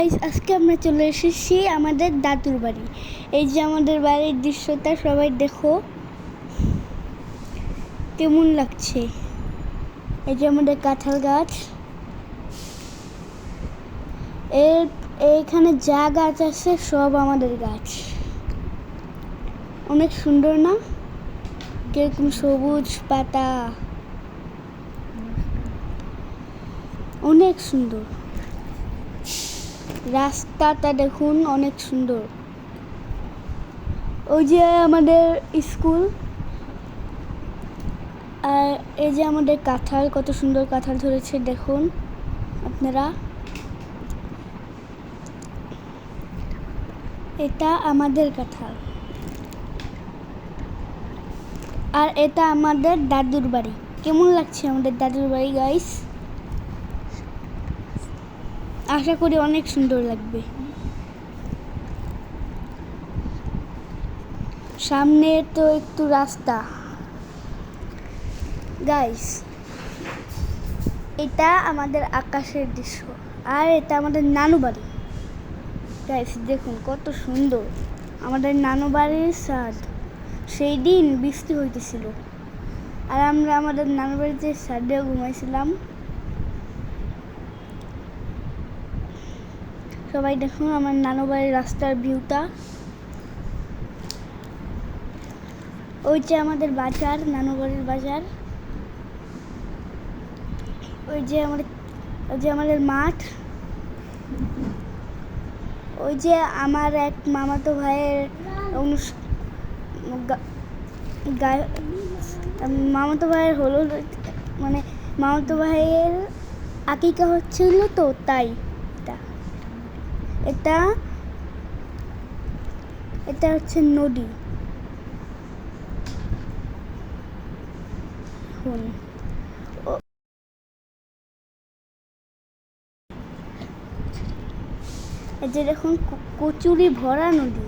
Guys, আজকে আমরা চলে এসেছি আমাদের দাদুর বাড়ি। এই যে আমাদের বাড়ির দৃশ্যটা সবাই দেখো কেমন লাগছে। এই যে আমাদের কাঁঠাল গাছ, এইখানে যা গাছ আছে সব আমাদের গাছ। অনেক সুন্দর না? কিরকম সবুজ পাতা, অনেক সুন্দর। রাস্তাটা দেখুন, অনেক সুন্দর। ওই যে আমাদের স্কুল, আর এই যে আমাদের কাঁঠাল, কত সুন্দর কাঁঠাল ধরেছে দেখুন আপনারা। এটা আমাদের কাঁঠাল, আর এটা আমাদের দাদুর বাড়ি। কেমন লাগছে আমাদের দাদুর বাড়ি গাইস? আশা করি অনেক সুন্দর লাগবে। সামনে তো একটু রাস্তা গাইস। এটা আমাদের আকাশের দৃশ্য, আর এটা আমাদের নানু বাড়ি গাইস। দেখুন কত সুন্দর আমাদের নানু বাড়ির ছাদ। সেই দিন বৃষ্টি হইতেছিল, আর আমরা আমাদের নানু বাড়িতে ছাদে ঘুমাইছিলাম। সবাই দেখুন আমার নানু বাড়ির রাস্তার ভিউটা। ওই যে আমাদের বাজার, নানু বাড়ির বাজার। ওই যে আমাদের মাঠ। ওই যে আমার এক মামাতো ভাইয়ের মামাতো ভাইয়ের হলো, মানে মামাতো ভাইয়ের আকিকা হচ্ছিল, তো তাই এটা এটা হচ্ছে নদী। এই যে দেখুন কচুরি ভরা নদী।